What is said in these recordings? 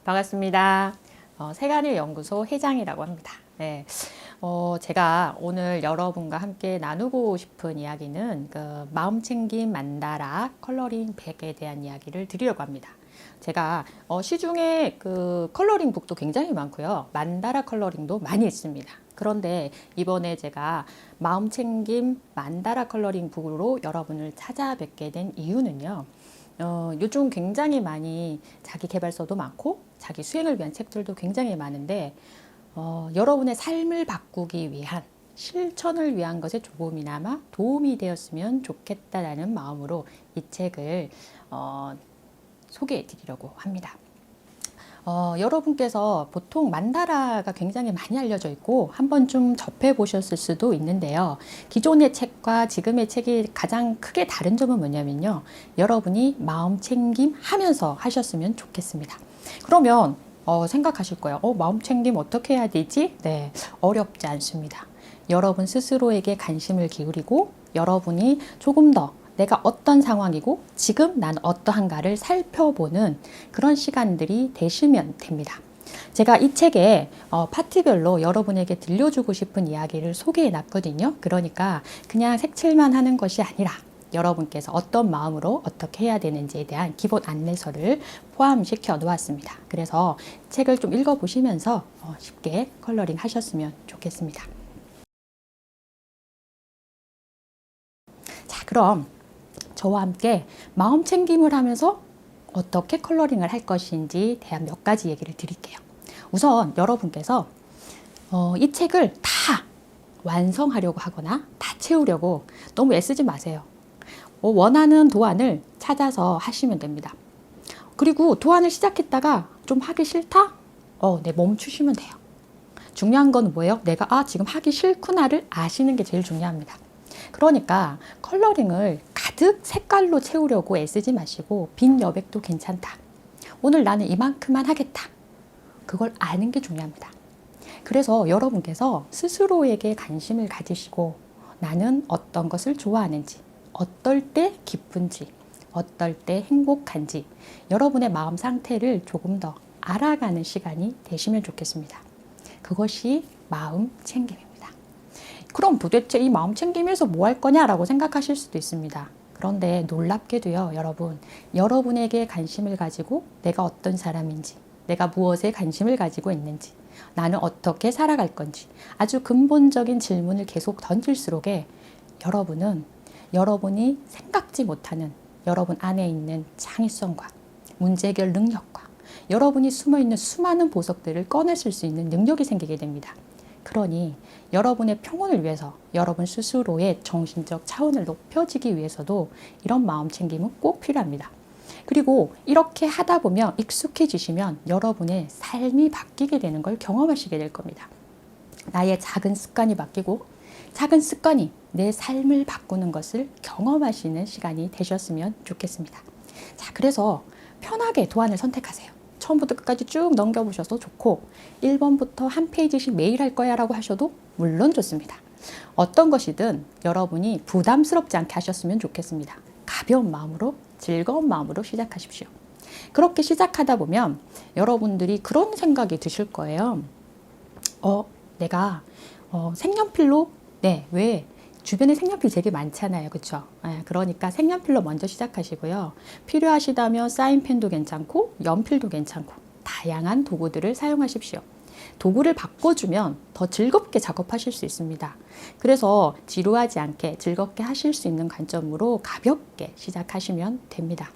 반갑습니다. 세간의 연구소 회장이라고 합니다. 네. 제가 오늘 여러분과 함께 나누고 싶은 이야기는 그 마음챙김 만다라 컬러링 백에 대한 이야기를 드리려고 합니다. 제가 시중에 그 컬러링 북도 굉장히 많고요. 만다라 컬러링도 많이 있습니다. 그런데 이번에 제가 마음챙김 만다라 컬러링 북으로 여러분을 찾아뵙게 된 이유는요. 요즘 굉장히 많이 자기 개발서도 많고 자기 수행을 위한 책들도 굉장히 많은데 여러분의 삶을 바꾸기 위한 실천을 위한 것에 조금이나마 도움이 되었으면 좋겠다라는 마음으로 이 책을 소개해 드리려고 합니다. 여러분께서 보통 만다라가 굉장히 많이 알려져 있고 한 번쯤 접해 보셨을 수도 있는데요. 기존의 책과 지금의 책이 가장 크게 다른 점은 뭐냐면요. 여러분이 마음 챙김 하면서 하셨으면 좋겠습니다. 그러면 생각하실 거예요. 마음 챙김 어떻게 해야 되지? 네, 어렵지 않습니다. 여러분 스스로에게 관심을 기울이고 여러분이 조금 더 내가 어떤 상황이고 지금 난 어떠한가를 살펴보는 그런 시간들이 되시면 됩니다. 제가 이 책에 파트별로 여러분에게 들려주고 싶은 이야기를 소개해 놨거든요. 그러니까 그냥 색칠만 하는 것이 아니라 여러분께서 어떤 마음으로 어떻게 해야 되는지에 대한 기본 안내서를 포함시켜 놓았습니다. 그래서 책을 좀 읽어보시면서 쉽게 컬러링 하셨으면 좋겠습니다. 자, 그럼 저와 함께 마음 챙김을 하면서 어떻게 컬러링을 할 것인지 대한 몇 가지 얘기를 드릴게요. 우선 여러분께서 이 책을 다 완성하려고 하거나 다 채우려고 너무 애쓰지 마세요. 원하는 도안을 찾아서 하시면 됩니다. 그리고 도안을 시작했다가 좀 하기 싫다? 네, 멈추시면 돼요. 중요한 건 뭐예요? 내가 지금 하기 싫구나를 아시는 게 제일 중요합니다. 그러니까 컬러링을 가득 색깔로 채우려고 애쓰지 마시고 빈 여백도 괜찮다. 오늘 나는 이만큼만 하겠다. 그걸 아는 게 중요합니다. 그래서 여러분께서 스스로에게 관심을 가지시고 나는 어떤 것을 좋아하는지, 어떨 때 기쁜지, 어떨 때 행복한지 여러분의 마음 상태를 조금 더 알아가는 시간이 되시면 좋겠습니다. 그것이 마음 챙김입니다. 그럼 도대체 이 마음 챙김에서 뭐 할 거냐라고 생각하실 수도 있습니다. 그런데 놀랍게도요, 여러분에게 관심을 가지고 내가 어떤 사람인지, 내가 무엇에 관심을 가지고 있는지, 나는 어떻게 살아갈 건지 아주 근본적인 질문을 계속 던질수록에 여러분이 생각지 못하는 여러분 안에 있는 창의성과 문제 해결 능력과 여러분이 숨어있는 수많은 보석들을 꺼내실 수 있는 능력이 생기게 됩니다. 그러니 여러분의 평온을 위해서 여러분 스스로의 정신적 차원을 높여지기 위해서도 이런 마음 챙김은 꼭 필요합니다. 그리고 이렇게 하다 보면 익숙해지시면 여러분의 삶이 바뀌게 되는 걸 경험하시게 될 겁니다. 나의 작은 습관이 바뀌고 작은 습관이 내 삶을 바꾸는 것을 경험하시는 시간이 되셨으면 좋겠습니다. 자, 그래서 편하게 도안을 선택하세요. 처음부터 끝까지 쭉 넘겨보셔도 좋고 1번부터 한 페이지씩 매일 할 거야 라고 하셔도 물론 좋습니다. 어떤 것이든 여러분이 부담스럽지 않게 하셨으면 좋겠습니다. 가벼운 마음으로 즐거운 마음으로 시작하십시오. 그렇게 시작하다 보면 여러분들이 그런 생각이 드실 거예요. 내가 색연필로 왜 주변에 색연필 되게 많잖아요. 그렇죠? 그러니까 색연필로 먼저 시작하시고요. 필요하시다면 사인펜도 괜찮고 연필도 괜찮고 다양한 도구들을 사용하십시오. 도구를 바꿔주면 더 즐겁게 작업하실 수 있습니다. 그래서 지루하지 않게 즐겁게 하실 수 있는 관점으로 가볍게 시작하시면 됩니다.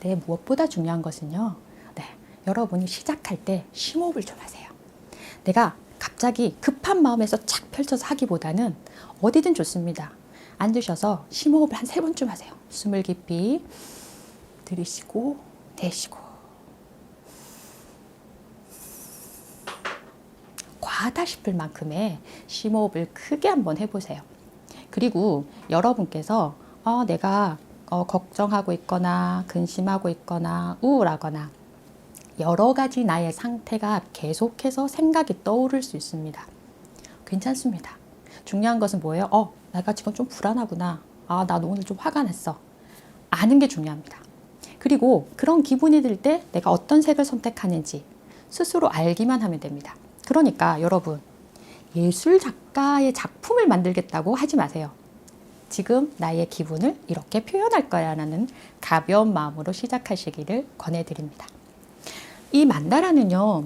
네, 무엇보다 중요한 것은요. 여러분이 시작할 때 심호흡을 좀 하세요. 내가 갑자기 급한 마음에서 착 펼쳐서 하기보다는 어디든 좋습니다. 앉으셔서 심호흡을 한 3번쯤 하세요. 숨을 깊이 들이쉬고 내쉬고. 과하다 싶을 만큼의 심호흡을 크게 한번 해보세요. 그리고 여러분께서 내가 걱정하고 있거나 근심하고 있거나 우울하거나 여러 가지 나의 상태가 계속해서 생각이 떠오를 수 있습니다. 괜찮습니다. 중요한 것은 뭐예요? 내가 지금 좀 불안하구나. 나 오늘 좀 화가 났어. 아는 게 중요합니다. 그리고 그런 기분이 들 때 내가 어떤 색을 선택하는지 스스로 알기만 하면 됩니다. 그러니까 여러분, 예술 작가의 작품을 만들겠다고 하지 마세요. 지금 나의 기분을 이렇게 표현할 거야 라는 가벼운 마음으로 시작하시기를 권해드립니다. 이 만다라는요,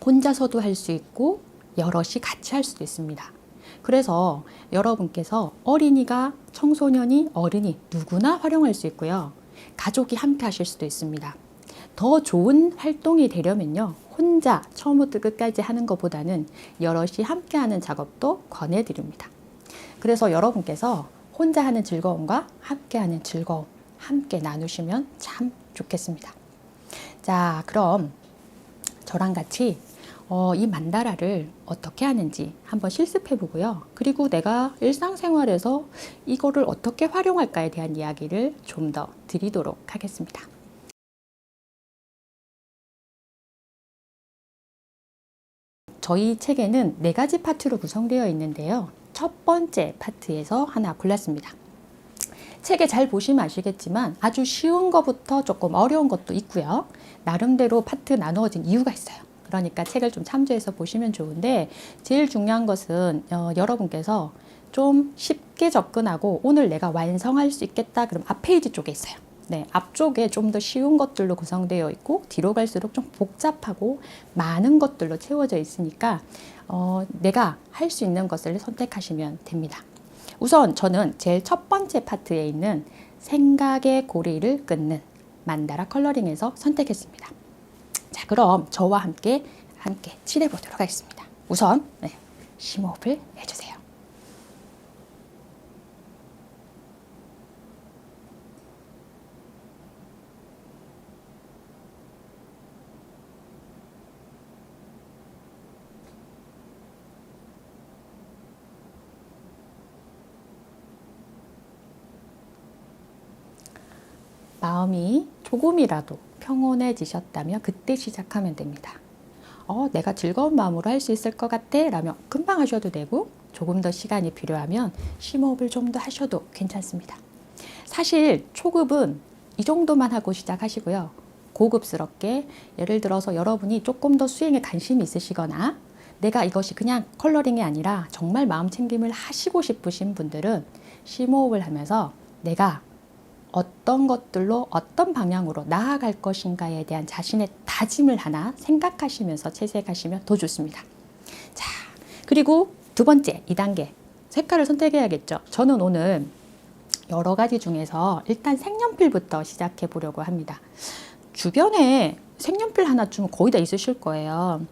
혼자서도 할 수 있고 여럿이 같이 할 수도 있습니다. 그래서 여러분께서 어린이가, 청소년이, 어른이 누구나 활용할 수 있고요. 가족이 함께 하실 수도 있습니다. 더 좋은 활동이 되려면요, 혼자 처음부터 끝까지 하는 것보다는 여럿이 함께 하는 작업도 권해드립니다. 그래서 여러분께서 혼자 하는 즐거움과 함께 하는 즐거움 함께 나누시면 참 좋겠습니다. 자, 그럼 저랑 같이 이 만다라를 어떻게 하는지 한번 실습해 보고요. 그리고 내가 일상생활에서 이거를 어떻게 활용할까에 대한 이야기를 좀 더 드리도록 하겠습니다. 저희 책에는 4가지 파트로 구성되어 있는데요. 첫 번째 파트에서 하나 골랐습니다. 책에 잘 보시면 아시겠지만 아주 쉬운 것부터 조금 어려운 것도 있고요. 나름대로 파트 나누어진 이유가 있어요. 그러니까 책을 좀 참조해서 보시면 좋은데, 제일 중요한 것은 여러분께서 좀 쉽게 접근하고 오늘 내가 완성할 수 있겠다 그럼 앞페이지 쪽에 있어요. 네, 앞쪽에 좀 더 쉬운 것들로 구성되어 있고 뒤로 갈수록 좀 복잡하고 많은 것들로 채워져 있으니까 내가 할 수 있는 것을 선택하시면 됩니다. 우선 저는 제일 첫 번째 파트에 있는 생각의 고리를 끊는 만다라 컬러링에서 선택했습니다. 자, 그럼 저와 함께 칠해 보도록 하겠습니다. 우선 심호흡을 해주세요. 마음이 조금이라도 평온해지셨다면 그때 시작하면 됩니다. 내가 즐거운 마음으로 할 수 있을 것 같아 라면 금방 하셔도 되고, 조금 더 시간이 필요하면 심호흡을 좀 더 하셔도 괜찮습니다. 사실 초급은 이 정도만 하고 시작하시고요. 고급스럽게, 예를 들어서 여러분이 조금 더 수행에 관심이 있으시거나 내가 이것이 그냥 컬러링이 아니라 정말 마음 챙김을 하시고 싶으신 분들은 심호흡을 하면서 내가 어떤 것들로 어떤 방향으로 나아갈 것인가에 대한 자신의 다짐을 하나 생각하시면서 채색하시면 더 좋습니다. 자, 그리고 두 번째 2단계 색깔을 선택해야겠죠. 저는 오늘 여러 가지 중에서 일단 색연필부터 시작해 보려고 합니다. 주변에 색연필 하나쯤 거의 다 있으실 거예요.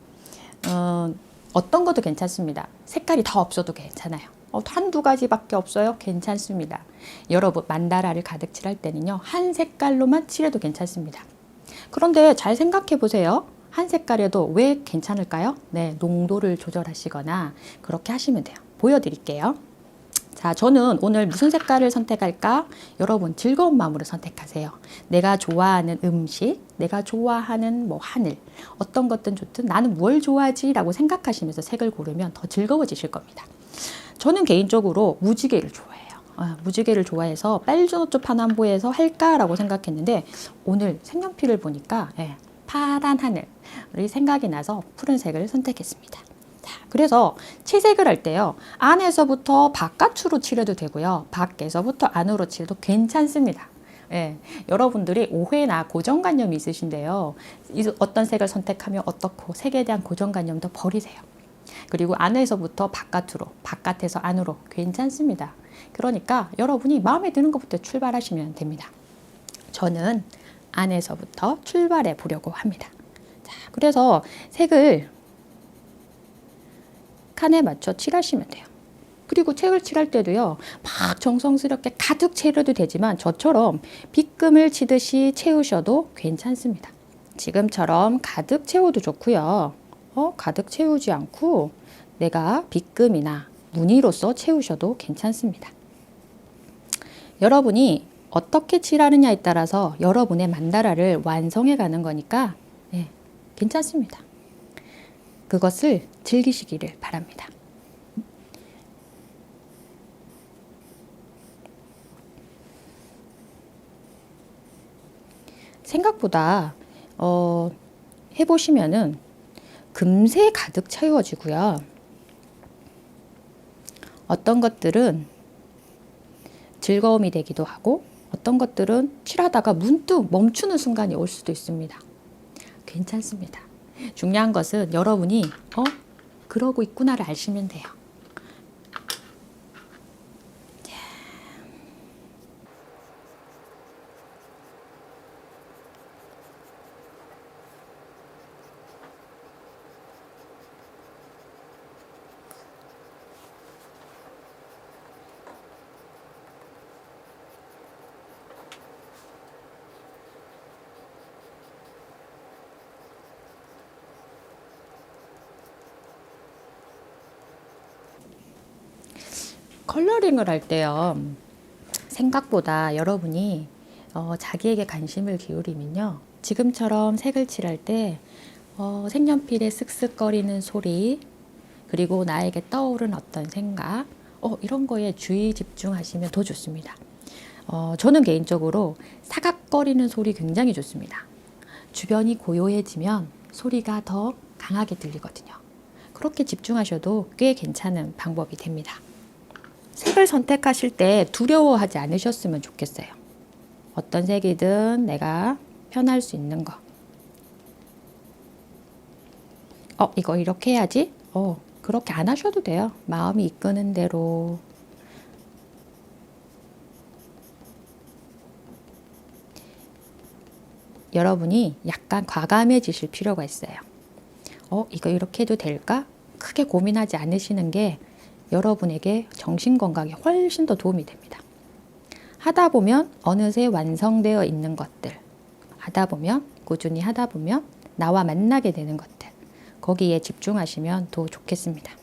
어떤 것도 괜찮습니다. 색깔이 다 없어도 괜찮아요. 한두 가지밖에 없어요? 괜찮습니다. 여러분, 만다라를 가득 칠할 때는요, 한 색깔로만 칠해도 괜찮습니다. 그런데 잘 생각해 보세요. 한 색깔에도 왜 괜찮을까요? 네, 농도를 조절하시거나 그렇게 하시면 돼요. 보여드릴게요. 자, 저는 오늘 무슨 색깔을 선택할까? 여러분, 즐거운 마음으로 선택하세요. 내가 좋아하는 음식, 내가 좋아하는 하늘, 어떤 것든 좋든 나는 뭘 좋아하지? 라고 생각하시면서 색을 고르면 더 즐거워지실 겁니다. 저는 개인적으로 무지개를 좋아해요. 무지개를 좋아해서 빨주노초 파남보에서 할까라고 생각했는데 오늘 색연필을 보니까 파란 하늘이 생각이 나서 푸른색을 선택했습니다. 자, 그래서 채색을 할 때요, 안에서부터 바깥으로 칠해도 되고요, 밖에서부터 안으로 칠해도 괜찮습니다. 여러분들이 오해나 고정관념이 있으신데요, 어떤 색을 선택하면 어떻고 색에 대한 고정관념도 버리세요. 그리고 안에서부터 바깥으로, 바깥에서 안으로 괜찮습니다. 그러니까 여러분이 마음에 드는 것부터 출발하시면 됩니다. 저는 안에서부터 출발해 보려고 합니다. 자, 그래서 색을 칸에 맞춰 칠하시면 돼요. 그리고 색을 칠할 때도요, 막 정성스럽게 가득 채려도 되지만 저처럼 빗금을 치듯이 채우셔도 괜찮습니다. 지금처럼 가득 채워도 좋고요. 가득 채우지 않고 내가 빗금이나 무늬로서 채우셔도 괜찮습니다. 여러분이 어떻게 칠하느냐에 따라서 여러분의 만다라를 완성해 가는 거니까 괜찮습니다. 그것을 즐기시기를 바랍니다. 생각보다 해보시면은 금세 가득 채워지고요. 어떤 것들은 즐거움이 되기도 하고 어떤 것들은 칠하다가 문득 멈추는 순간이 올 수도 있습니다. 괜찮습니다. 중요한 것은 여러분이 그러고 있구나를 아시면 돼요. 컬러링을 할 때요. 생각보다 여러분이 자기에게 관심을 기울이면요. 지금처럼 색을 칠할 때 색연필의 쓱쓱거리는 소리, 그리고 나에게 떠오른 어떤 생각, 이런 거에 주의 집중하시면 더 좋습니다. 저는 개인적으로 사각거리는 소리 굉장히 좋습니다. 주변이 고요해지면 소리가 더 강하게 들리거든요. 그렇게 집중하셔도 꽤 괜찮은 방법이 됩니다. 색을 선택하실 때 두려워하지 않으셨으면 좋겠어요. 어떤 색이든 내가 편할 수 있는 거. 이거 이렇게 해야지? 그렇게 안 하셔도 돼요. 마음이 이끄는 대로. 여러분이 약간 과감해지실 필요가 있어요. 이거 이렇게 해도 될까? 크게 고민하지 않으시는 게 여러분에게 정신 건강에 훨씬 더 도움이 됩니다. 하다 보면 어느새 완성되어 있는 것들, 하다 보면 꾸준히 하다 보면 나와 만나게 되는 것들, 거기에 집중하시면 더 좋겠습니다.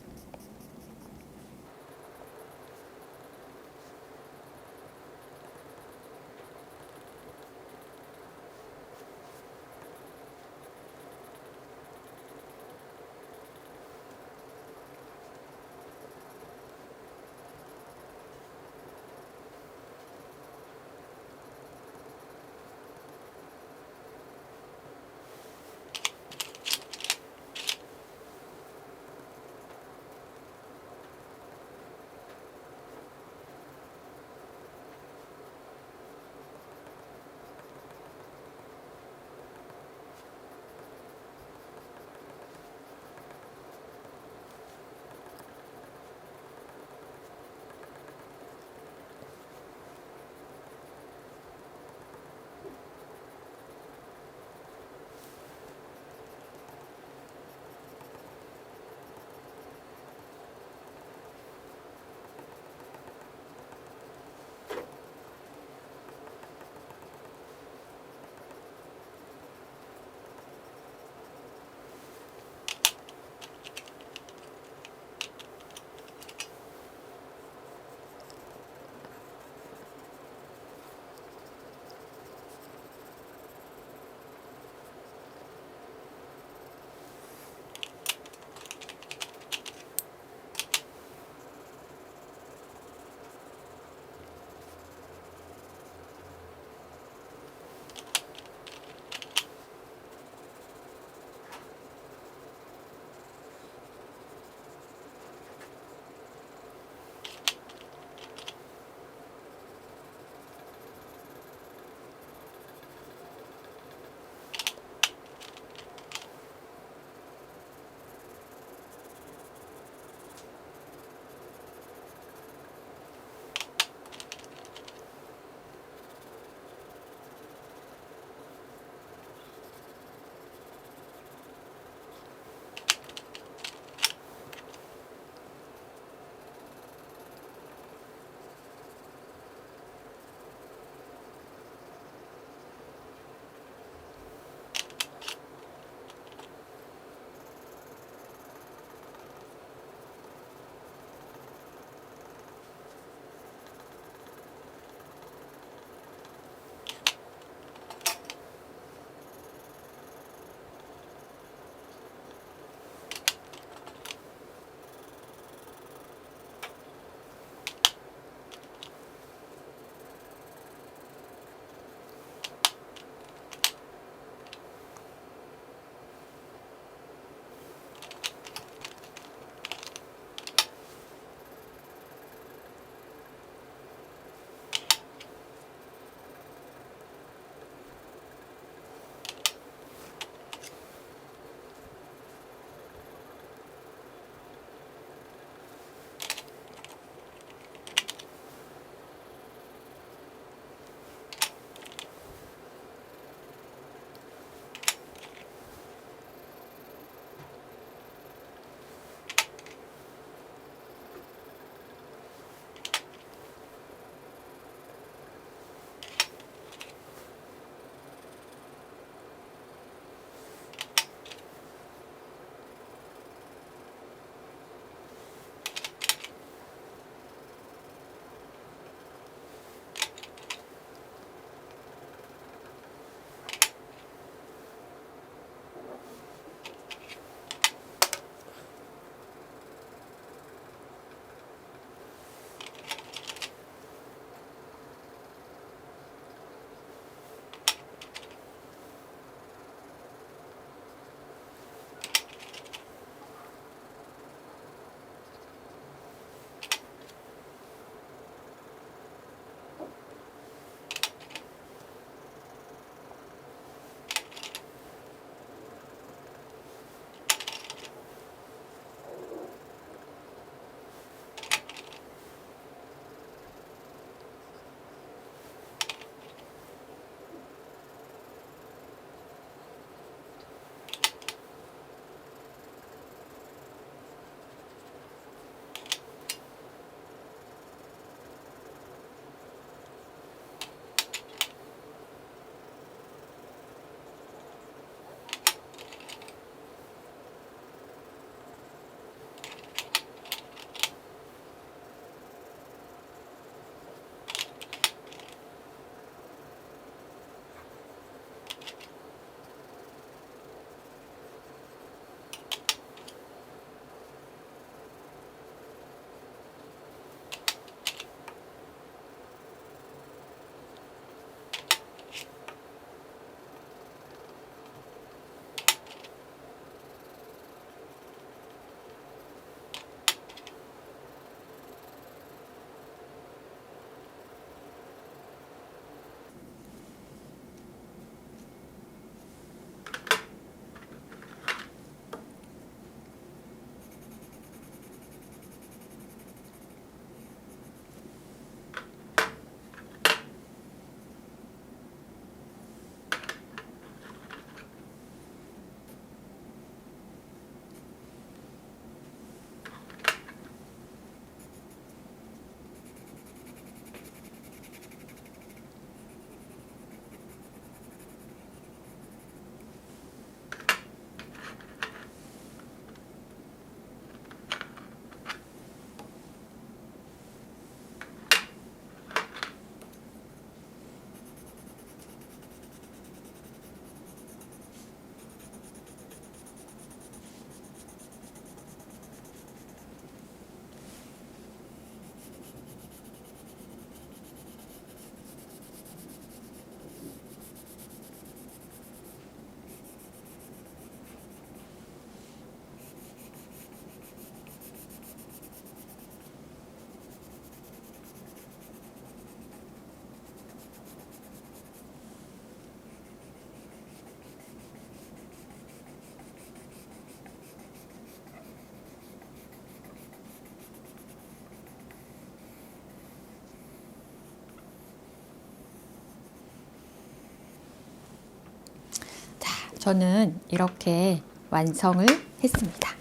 저는 이렇게 완성을 했습니다.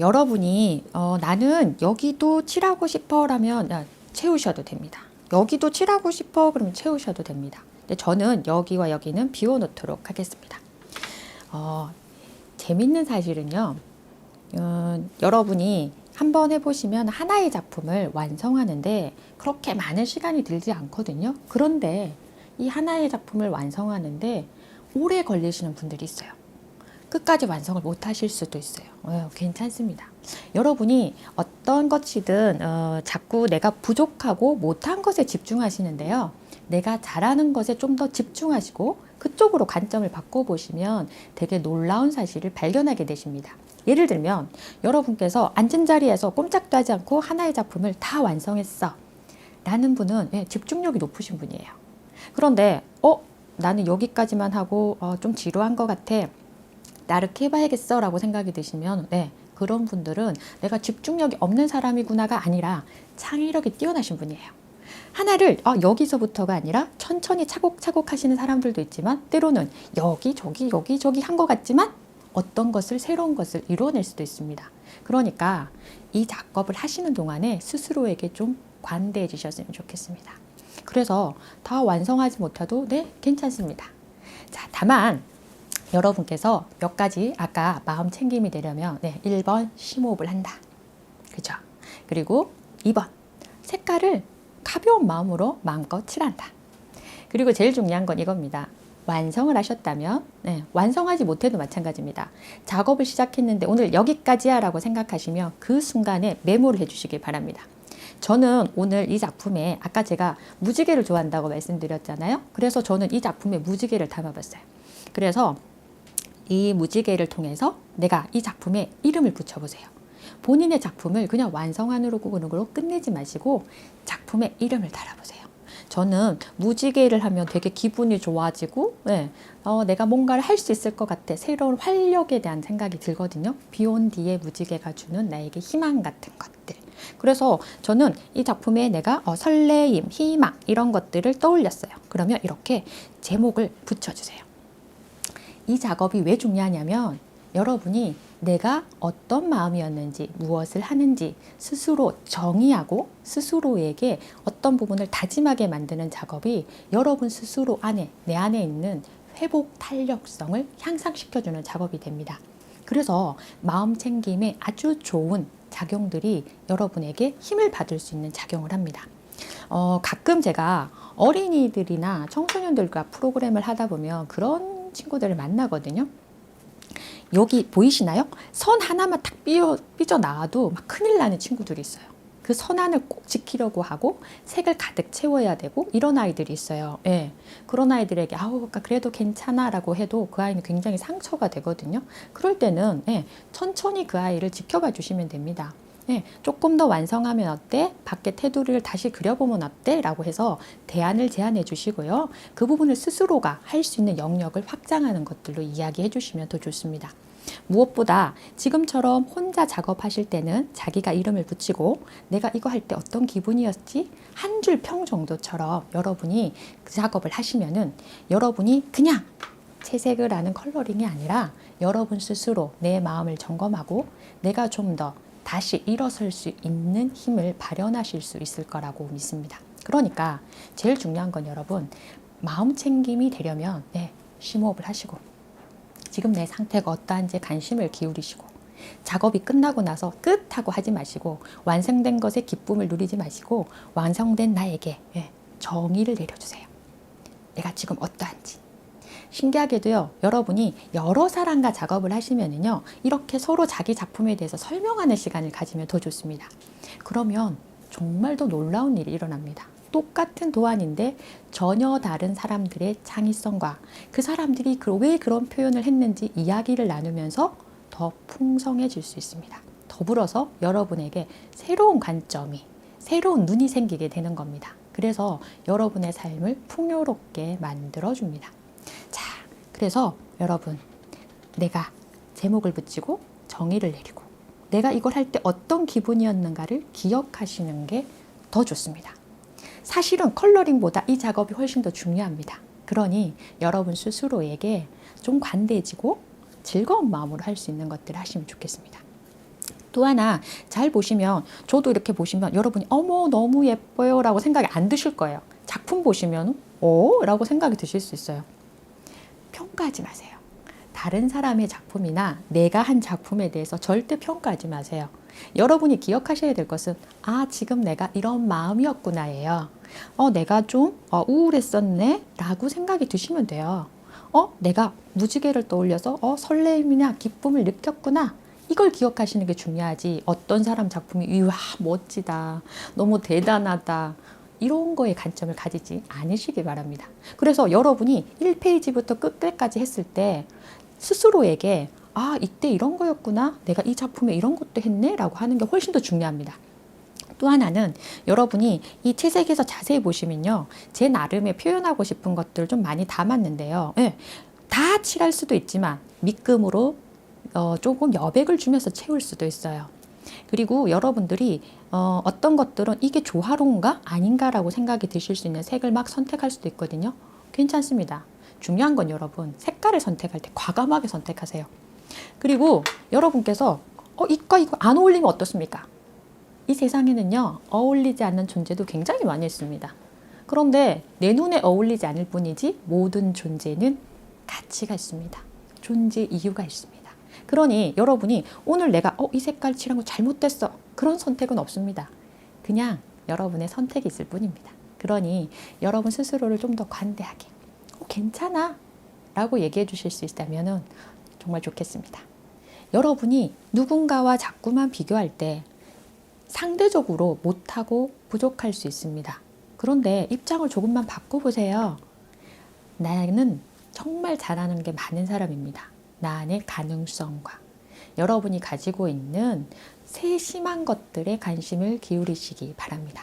여러분이 나는 여기도 칠하고 싶어라면 채우셔도 됩니다. 여기도 칠하고 싶어 그러면 채우셔도 됩니다. 근데 저는 여기와 여기는 비워놓도록 하겠습니다. 재밌는 사실은요. 여러분이 한번 해보시면 하나의 작품을 완성하는데 그렇게 많은 시간이 들지 않거든요. 그런데 이 하나의 작품을 완성하는데 오래 걸리시는 분들이 있어요. 끝까지 완성을 못 하실 수도 있어요. 괜찮습니다. 여러분이 어떤 것이든 자꾸 내가 부족하고 못한 것에 집중하시는데요. 내가 잘하는 것에 좀 더 집중하시고 그쪽으로 관점을 바꿔보시면 되게 놀라운 사실을 발견하게 되십니다. 예를 들면 여러분께서 앉은 자리에서 꼼짝도 하지 않고 하나의 작품을 다 완성했어 라는 분은 집중력이 높으신 분이에요. 그런데 나는 여기까지만 하고 좀 지루한 것 같아. 나르게 해봐야겠어 라고 생각이 드시면 그런 분들은 내가 집중력이 없는 사람이구나가 아니라 창의력이 뛰어나신 분이에요. 하나를 여기서부터가 아니라 천천히 차곡차곡 하시는 사람들도 있지만 때로는 여기 저기 한 것 같지만 어떤 것을 새로운 것을 이루어낼 수도 있습니다. 그러니까 이 작업을 하시는 동안에 스스로에게 좀 관대해 주셨으면 좋겠습니다. 그래서 다 완성하지 못해도 괜찮습니다. 자, 다만 여러분께서 몇 가지 아까 마음 챙김이 되려면 1번 심호흡을 한다. 그죠? 그리고 2번 색깔을 가벼운 마음으로 마음껏 칠한다. 그리고 제일 중요한 건 이겁니다. 완성을 하셨다면 완성하지 못해도 마찬가지입니다. 작업을 시작했는데 오늘 여기까지야 라고 생각하시면 그 순간에 메모를 해주시기 바랍니다. 저는 오늘 이 작품에 아까 제가 무지개를 좋아한다고 말씀드렸잖아요. 그래서 저는 이 작품에 무지개를 담아봤어요. 그래서 이 무지개를 통해서 내가 이 작품에 이름을 붙여보세요. 본인의 작품을 그냥 완성하는 걸로 끝내지 마시고 작품에 이름을 달아보세요. 저는 무지개를 하면 되게 기분이 좋아지고 내가 뭔가를 할 수 있을 것 같아. 새로운 활력에 대한 생각이 들거든요. 비온 뒤에 무지개가 주는 나에게 희망 같은 것들. 그래서 저는 이 작품에 내가 설레임, 희망 이런 것들을 떠올렸어요. 그러면 이렇게 제목을 붙여주세요. 이 작업이 왜 중요하냐면 여러분이 내가 어떤 마음이었는지 무엇을 하는지 스스로 정의하고 스스로에게 어떤 부분을 다짐하게 만드는 작업이 여러분 스스로 내 안에 있는 회복 탄력성을 향상시켜주는 작업이 됩니다. 그래서 마음 챙김에 아주 좋은 작용들이 여러분에게 힘을 받을 수 있는 작용을 합니다. 가끔 제가 어린이들이나 청소년들과 프로그램을 하다 보면 그런 친구들을 만나거든요. 여기 보이시나요? 선 하나만 탁 삐져나와도 막 큰일 나는 친구들이 있어요. 그 선안을 꼭 지키려고 하고 색을 가득 채워야 되고 이런 아이들이 있어요. 그런 아이들에게 그래도 괜찮아 라고 해도 그 아이는 굉장히 상처가 되거든요. 그럴 때는 천천히 그 아이를 지켜봐 주시면 됩니다. 조금 더 완성하면 어때? 밖에 테두리를 다시 그려보면 어때? 라고 해서 대안을 제안해 주시고요. 그 부분을 스스로가 할 수 있는 영역을 확장하는 것들로 이야기해 주시면 더 좋습니다. 무엇보다 지금처럼 혼자 작업하실 때는 자기가 이름을 붙이고 내가 이거 할 때 어떤 기분이었지? 한 줄 평 정도처럼 여러분이 그 작업을 하시면은 여러분이 그냥 채색을 하는 컬러링이 아니라 여러분 스스로 내 마음을 점검하고 내가 좀 더 다시 일어설 수 있는 힘을 발현하실 수 있을 거라고 믿습니다. 그러니까 제일 중요한 건 여러분 마음 챙김이 되려면 심호흡을 하시고 지금 내 상태가 어떠한지 관심을 기울이시고 작업이 끝나고 나서 끝하고 하지 마시고 완성된 것에 기쁨을 누리지 마시고 완성된 나에게 정의를 내려주세요. 내가 지금 어떠한지. 신기하게도요, 여러분이 여러 사람과 작업을 하시면은요, 이렇게 서로 자기 작품에 대해서 설명하는 시간을 가지면 더 좋습니다. 그러면 정말 더 놀라운 일이 일어납니다. 똑같은 도안인데 전혀 다른 사람들의 창의성과 그 사람들이 왜 그런 표현을 했는지 이야기를 나누면서 더 풍성해질 수 있습니다. 더불어서 여러분에게 새로운 관점이, 새로운 눈이 생기게 되는 겁니다. 그래서 여러분의 삶을 풍요롭게 만들어줍니다. 자, 그래서 여러분, 내가 제목을 붙이고 정의를 내리고 내가 이걸 할 때 어떤 기분이었는가를 기억하시는 게 더 좋습니다. 사실은 컬러링보다 이 작업이 훨씬 더 중요합니다. 그러니 여러분 스스로에게 좀 관대해지고 즐거운 마음으로 할 수 있는 것들을 하시면 좋겠습니다. 또 하나 잘 보시면, 저도 이렇게 보시면 여러분이 어머 너무 예뻐요 라고 생각이 안 드실 거예요. 작품 보시면 라고 생각이 드실 수 있어요. 평가하지 마세요. 다른 사람의 작품이나 내가 한 작품에 대해서 절대 평가하지 마세요. 여러분이 기억하셔야 될 것은 지금 내가 이런 마음이었구나예요. 내가 좀 우울했었네 라고 생각이 드시면 돼요. 내가 무지개를 떠올려서 설레임이나 기쁨을 느꼈구나. 이걸 기억하시는 게 중요하지, 어떤 사람 작품이 와 멋지다, 너무 대단하다, 이런 거에 관점을 가지지 않으시기 바랍니다. 그래서 여러분이 1페이지부터 끝까지 했을 때 스스로에게 이때 이런 거였구나, 내가 이 작품에 이런 것도 했네 라고 하는 게 훨씬 더 중요합니다. 또 하나는 여러분이 이 채색에서 자세히 보시면요, 제 나름의 표현하고 싶은 것들 좀 많이 담았는데요. 다 칠할 수도 있지만 밑금으로 조금 여백을 주면서 채울 수도 있어요. 그리고 여러분들이 어떤 것들은 이게 조화로운가 아닌가라고 생각이 드실 수 있는 색을 막 선택할 수도 있거든요. 괜찮습니다. 중요한 건 여러분 색깔을 선택할 때 과감하게 선택하세요. 그리고 여러분께서 이거 안 어울리면 어떻습니까? 이 세상에는요, 어울리지 않는 존재도 굉장히 많이 있습니다. 그런데 내 눈에 어울리지 않을 뿐이지 모든 존재는 가치가 있습니다. 존재 이유가 있습니다. 그러니 여러분이 오늘 내가 이 색깔 칠한 거 잘못됐어, 그런 선택은 없습니다. 그냥 여러분의 선택이 있을 뿐입니다. 그러니 여러분 스스로를 좀 더 관대하게 괜찮아 라고 얘기해 주실 수 있다면 정말 좋겠습니다. 여러분이 누군가와 자꾸만 비교할 때 상대적으로 못하고 부족할 수 있습니다. 그런데 입장을 조금만 바꿔보세요. 나는 정말 잘하는 게 많은 사람입니다. 나 안의 가능성과 여러분이 가지고 있는 세심한 것들에 관심을 기울이시기 바랍니다.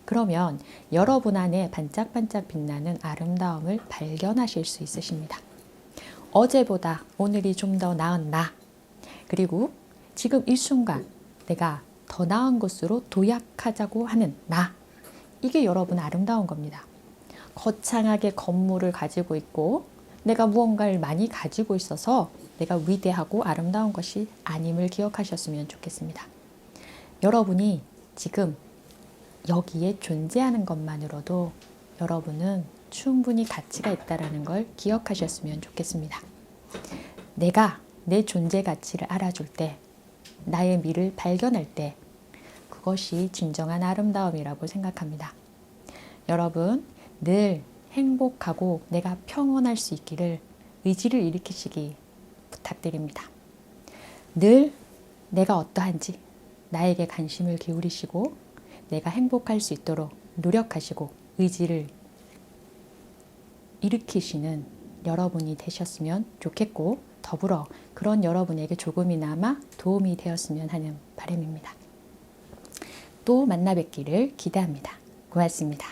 그러면 여러분 안에 반짝반짝 빛나는 아름다움을 발견하실 수 있으십니다. 어제보다 오늘이 좀 더 나은 나, 그리고 지금 이 순간 내가 더 나은 것으로 도약하자고 하는 나, 이게 여러분 아름다운 겁니다. 거창하게 건물을 가지고 있고 내가 무언가를 많이 가지고 있어서 내가 위대하고 아름다운 것이 아님을 기억하셨으면 좋겠습니다. 여러분이 지금 여기에 존재하는 것만으로도 여러분은 충분히 가치가 있다는 걸 기억하셨으면 좋겠습니다. 내가 내 존재 가치를 알아줄 때, 나의 미를 발견할 때, 그것이 진정한 아름다움이라고 생각합니다. 여러분 늘 행복하고 내가 평온할 수 있기를 의지를 일으키시기 부탁드립니다. 늘 내가 어떠한지 나에게 관심을 기울이시고 내가 행복할 수 있도록 노력하시고 의지를 일으키시는 여러분이 되셨으면 좋겠고, 더불어 그런 여러분에게 조금이나마 도움이 되었으면 하는 바람입니다. 또 만나 뵙기를 기대합니다. 고맙습니다.